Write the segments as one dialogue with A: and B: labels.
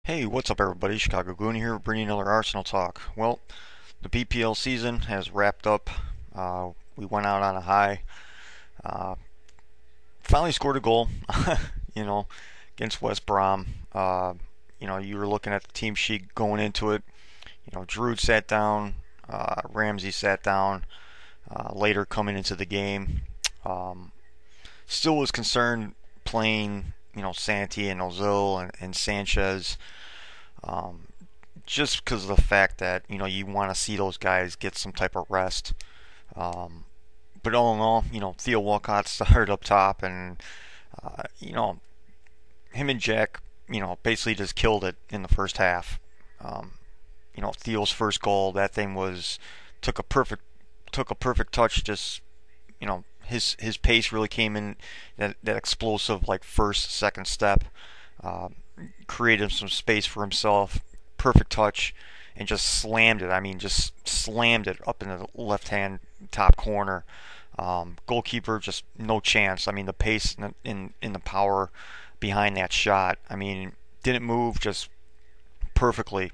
A: Hey, what's up, everybody? Chicago Goon here, bringing another Arsenal talk. Well, the BPL season has wrapped up. We went out on a high. Uh, Finally scored a goal, you know, against West Brom. You were looking at the team sheet going into it. Giroud sat down, Ramsey sat down. Later coming into the game, um, still was concerned playing, Santi and Ozil and Sanchez. Um, just because of the fact that you want to see those guys get some type of rest. Um, but all in all, Theo Walcott started up top, and uh, you know him and Jack, basically just killed it in the first half. Um, Theo's first goal, that thing was took a perfect took a perfect touch. Just his pace really came in, that explosive like first second step. Uh, Created some space for himself, perfect touch, and just slammed it. I mean, just slammed it up in the left-hand top corner. Goalkeeper just no chance. I mean, the pace in the power behind that shot. I mean, didn't move, just perfectly.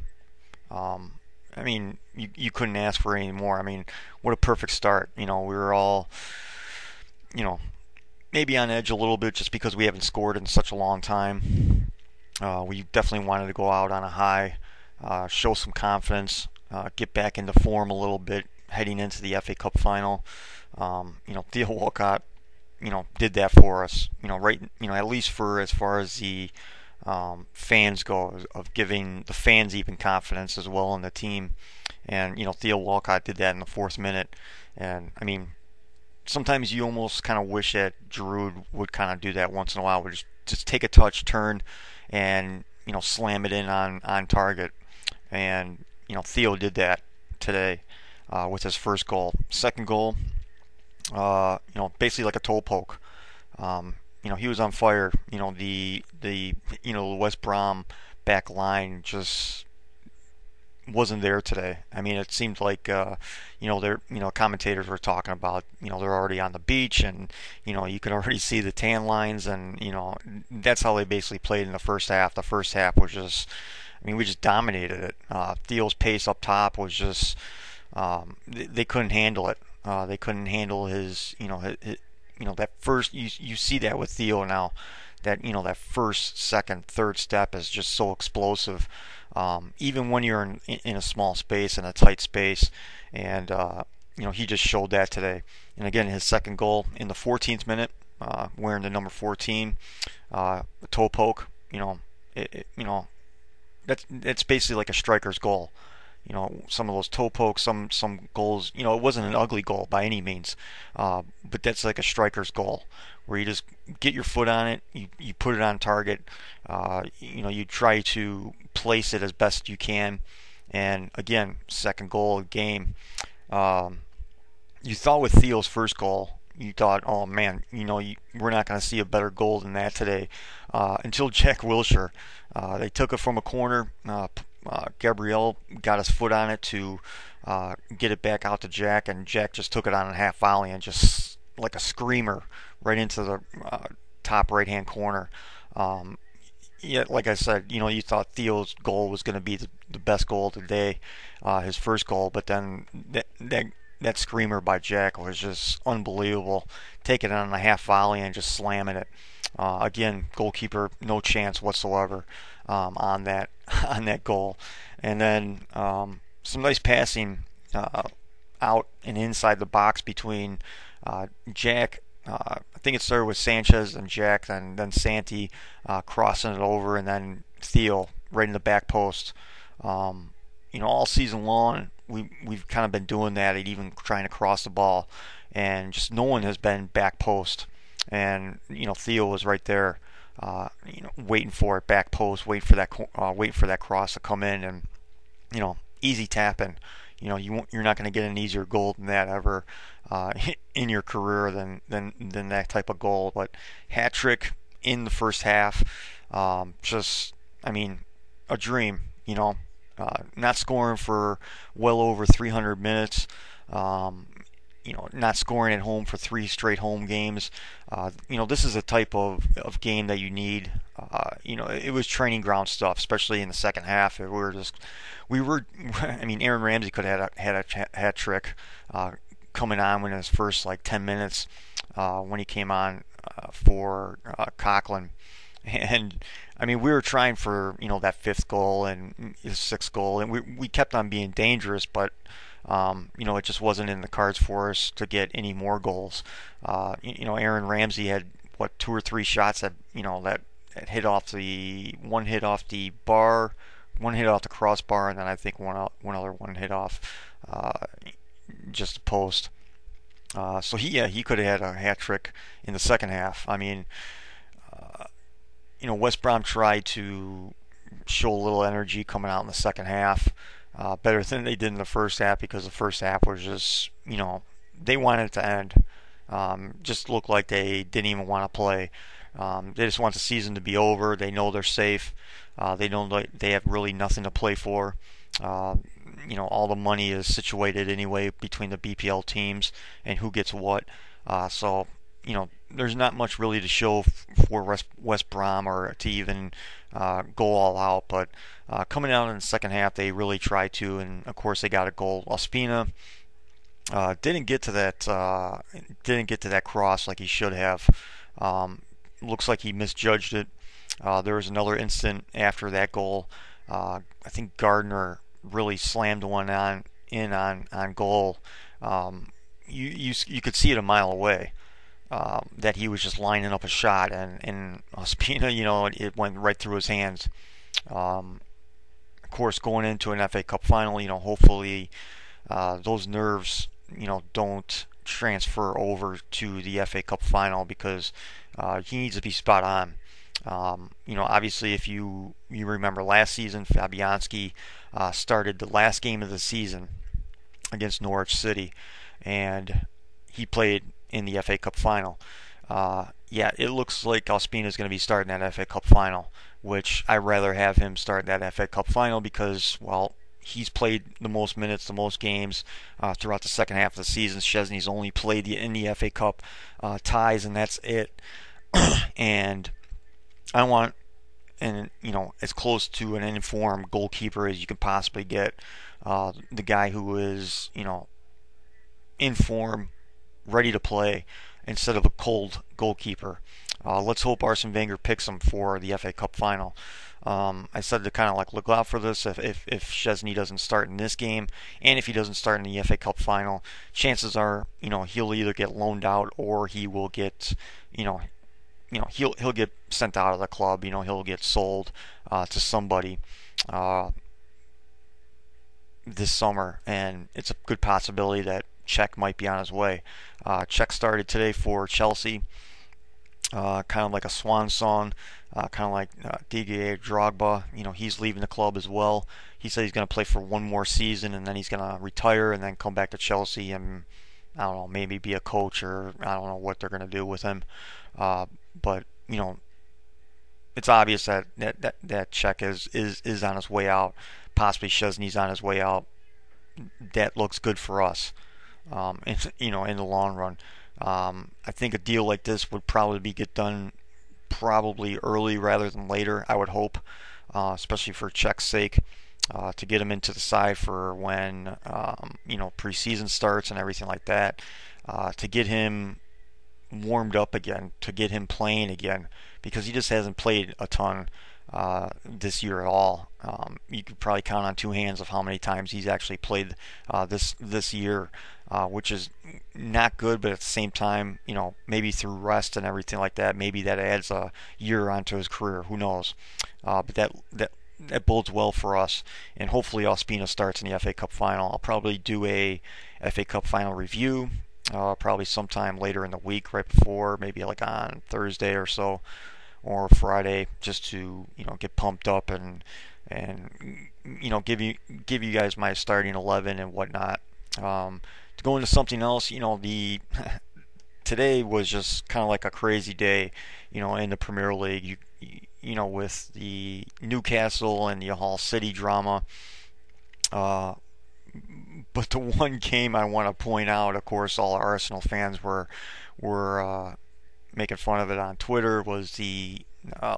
A: I mean, you couldn't ask for any more. I mean, what a perfect start. We were all, you know, maybe on edge a little bit just because we haven't scored in such a long time. We definitely wanted to go out on a high, show some confidence, get back into form a little bit heading into the FA Cup final. Theo Walcott, did that for us. Right, at least for as far as the fans go, of giving the fans even confidence as well in the team. And Theo Walcott did that in the fourth minute. And I mean, sometimes you almost kind of wish that Giroud would kind of do that once in a while. Would just take a touch, turn, and slam it in on target. And Theo did that today with his first goal. Second goal, basically like a toe poke. He was on fire. The West Brom back line just wasn't there today. I mean, it seemed like they're commentators were talking about they're already on the beach, and you can already see the tan lines, and that's how they basically played in the first half. The first half was just, I mean, we just dominated it. Theo's pace up top was just they couldn't handle it. They couldn't handle his that first, you see that with Theo now, that that first, second, third step is just so explosive. Even when you're in a small space, in a tight space, and he just showed that today. And again, his second goal in the 14th minute, wearing the number 14, toe poke. It, it, you know that's basically like a striker's goal. Some of those toe pokes, some goals. It wasn't an ugly goal by any means, but that's like a striker's goal, where you just get your foot on it, you put it on target, you try to place it as best you can, and again, second goal of the game. You thought with Theo's first goal, you thought, oh man, we're not going to see a better goal than that today, until Jack Wilshere. They took it from a corner. Gabriel got his foot on it to get it back out to Jack, and Jack just took it on a half volley and just like a screamer right into the top right hand corner. Yeah, like I said, you thought Theo's goal was going to be the best goal of the day, his first goal, but then that screamer by Jack was just unbelievable. Taking it on a half volley and just slamming it. Again, goalkeeper no chance whatsoever on that on that goal. And then some nice passing out and inside the box between Jack. I think it started with Sanchez and Jack, then Santi crossing it over, and then Theo right in the back post. All season long we've kind of been doing that, and even trying to cross the ball, and just no one has been back post. And Theo was right there, waiting for it, back post, wait for that cross to come in, and easy tapping. You're not going to get an easier goal than that ever in your career than that type of goal. But hat trick in the first half, just, I mean, a dream. Not scoring for well over 300 minutes. not scoring at home for three straight home games. This is a type of game that you need. It was training ground stuff, especially in the second half. I mean, Aaron Ramsey could have had a hat trick coming on in his first like 10 minutes when he came on for Conklin. And I mean, we were trying for that fifth goal and his sixth goal, and we kept on being dangerous, but it just wasn't in the cards for us to get any more goals. Aaron Ramsey had what two or three shots that hit off the one hit off the bar, one hit off the crossbar, and then I think one other one hit off just the post. So he could have had a hat trick in the second half. I mean, West Brom tried to show a little energy coming out in the second half, better than they did in the first half, because the first half was just, they wanted it to end. Just looked like they didn't even want to play. They just want the season to be over. They know they're safe. They know they have really nothing to play for. All the money is situated anyway between the BPL teams and who gets what. So there's not much really to show for West Brom or to even go all out. But coming out in the second half, they really tried to, and of course they got a goal. Ospina didn't get to that cross like he should have. Looks like he misjudged it. There was another instant after that goal. I think Gardner really slammed one on goal. You could see it a mile away. That he was just lining up a shot, and Ospina, it went right through his hands. Of course, going into an FA Cup final, hopefully those nerves, don't transfer over to the FA Cup final, because he needs to be spot on. Obviously, if you remember last season, Fabianski started the last game of the season against Norwich City, and he played in the FA Cup final. It looks like Ospina is going to be starting that FA Cup final, which I'd rather have him start that FA Cup final because, well, he's played the most minutes, the most games throughout the second half of the season. Szczesny's only played in the FA Cup ties, and that's it. And I want, as close to an informed goalkeeper as you can possibly get. The guy who is, in form, ready to play, instead of a cold goalkeeper. Let's hope Arsene Wenger picks him for the FA Cup final. I said to kind of like look out for this if Szczesny doesn't start in this game, and if he doesn't start in the FA Cup final, chances are he'll either get loaned out or he will get he'll get sent out of the club. He'll get sold to somebody this summer, and it's a good possibility that Czech might be on his way. Czech started today for Chelsea, kind of like a swan song, kind of like Didier Drogba. He's leaving the club as well. He said he's going to play for one more season, and then he's going to retire and then come back to Chelsea and, I don't know, maybe be a coach, or I don't know what they're going to do with him. But it's obvious that Czech is on his way out. Possibly Szczesny's on his way out. That looks good for us. In the long run, I think a deal like this would probably get done probably early rather than later. I would hope, especially for Czech's sake, to get him into the side for when preseason starts and everything like that. To get him warmed up again, to get him playing again, because he just hasn't played a ton this year at all. You could probably count on two hands of how many times he's actually played this year, which is not good, but at the same time, maybe through rest and everything like that, maybe that adds a year onto his career. Who knows? But that bodes well for us, and hopefully Ospina starts in the FA Cup final. I'll probably do a FA Cup final review, probably sometime later in the week, right before, maybe like on Thursday or so, or Friday, just to get pumped up and give you guys my starting 11 and whatnot. To go into something else, today was just kind of like a crazy day, in the Premier League. With the Newcastle and the Hull City drama. But the one game I want to point out, of course, all Arsenal fans were making fun of it on Twitter, was the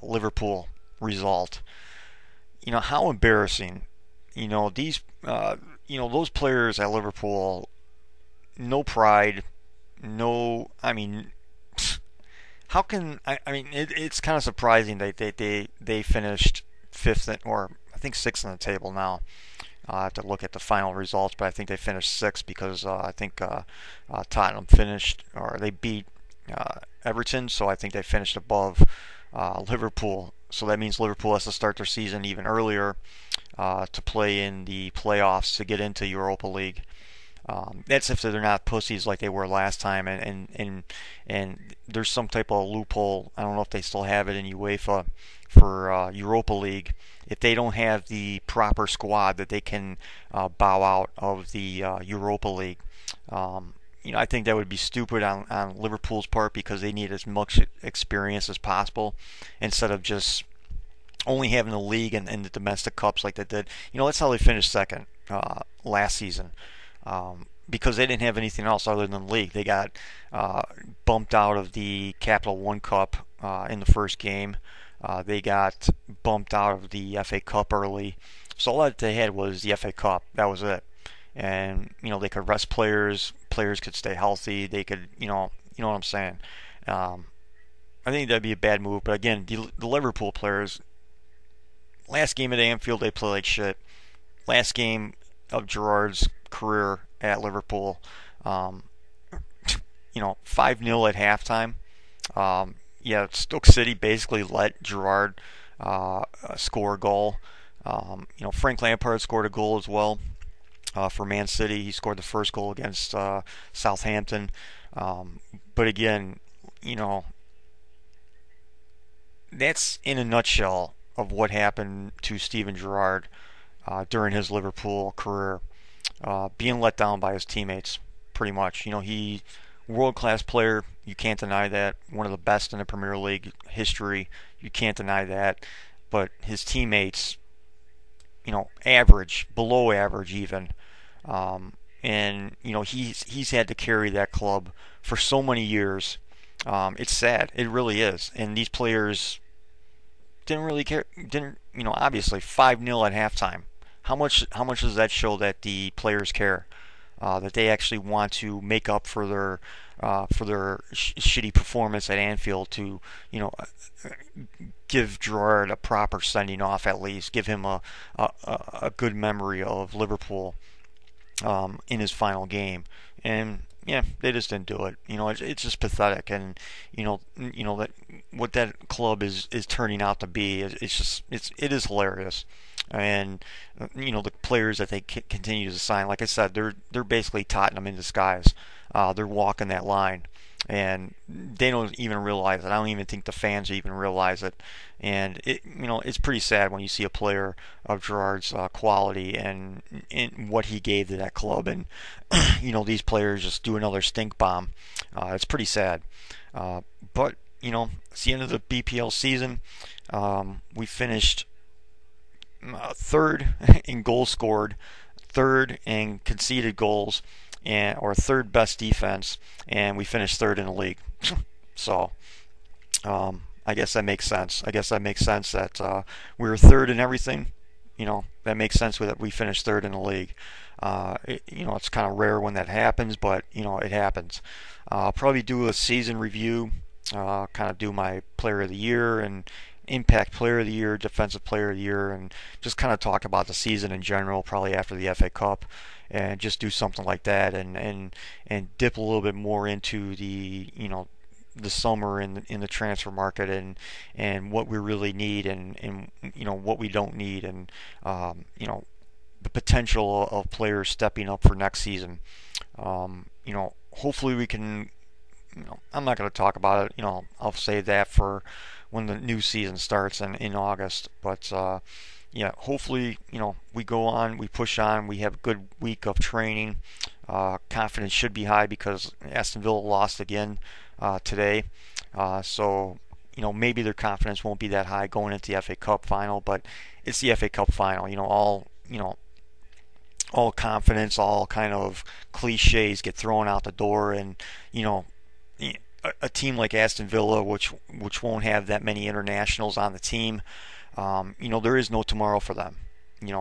A: Liverpool result. How embarrassing. These those players at Liverpool, no pride, no. I mean, how can I mean? It's kind of surprising that they finished fifth or I think sixth in the table now. I have to look at the final results, but I think they finished sixth because I think Tottenham finished, or they beat Everton, so I think they finished above Liverpool. So that means Liverpool has to start their season even earlier to play in the playoffs to get into Europa League. That's if they're not pussies like they were last time, and there's some type of loophole. I don't know if they still have it in UEFA for Europa League. If they don't have the proper squad that they can bow out of the Europa League. I think that would be stupid on Liverpool's part because they need as much experience as possible instead of just only having the league and the domestic cups like they did. That's how they finished second last season. Because they didn't have anything else other than the league. They got bumped out of the Capital One Cup in the first game. They got bumped out of the FA Cup early. So all that they had was the FA Cup. That was it. And they could rest players. Players could stay healthy. They could, what I'm saying. I think that'd be a bad move. But again, the Liverpool players. Last game at Anfield, they played like shit. Last game of Gerrard's career at Liverpool, 5-0 at halftime. Stoke City basically let Gerrard score a goal. Frank Lampard scored a goal as well for Man City. He scored the first goal against Southampton. But again, that's in a nutshell of what happened to Steven Gerrard during his Liverpool career. Being let down by his teammates, pretty much. He world-class player, you can't deny that. One of the best in the Premier League history, you can't deny that. But his teammates, average, below average even. And he's had to carry that club for so many years. It's sad, it really is. And these players didn't really care. Obviously 5-0 at halftime. How much does that show that the players care? That they actually want to make up for their shitty performance at Anfield to give Gerrard a proper sending off, at least give him a good memory of Liverpool in his final game. And yeah, they just didn't do it. It's just pathetic, and that what that club is turning out to be it is hilarious. And the players that they continue to sign, like I said, they're basically Tottenham in disguise. They're walking that line, and they don't even realize it. I don't even think the fans even realize it. And it's pretty sad when you see a player of Gerrard's quality and what he gave to that club, and these players just do another stink bomb. It's pretty sad. But it's the end of the BPL season. We finished third in goals scored, third in conceded goals, or third best defense, and we finished third in the league. So I guess that makes sense. That we were third in everything. That makes sense that we finished third in the league. It's kind of rare when that happens, but it happens. I'll probably do a season review, kind of do my player of the year and impact player of the year, defensive player of the year, and just kind of talk about the season in general, probably after the FA Cup, and just do something like that, and dip a little bit more into the the summer in the transfer market, and what we really need, and what we don't need, and the potential of players stepping up for next season. Hopefully we can. I'm not going to talk about it. I'll save that for when the new season starts in August. But hopefully, we go on, we push on, we have a good week of training. Confidence should be high because Aston Villa lost again today. So maybe their confidence won't be that high going into the FA Cup final, but it's the FA Cup final. all confidence, all kind of cliches get thrown out the door, and you know, a team like Aston Villa, which won't have that many internationals on the team, there is no tomorrow for them. You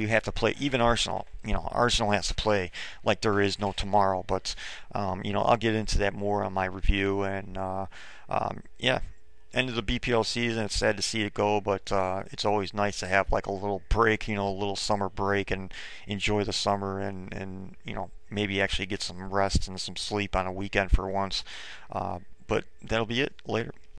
A: have to play. Even Arsenal, Arsenal has to play like there is no tomorrow. But I'll get into that more on my review. And yeah, end of the BPL season. It's sad to see it go, but it's always nice to have like a little break, a little summer break, and enjoy the summer, and maybe actually get some rest and some sleep on a weekend for once. But that'll be it. Later.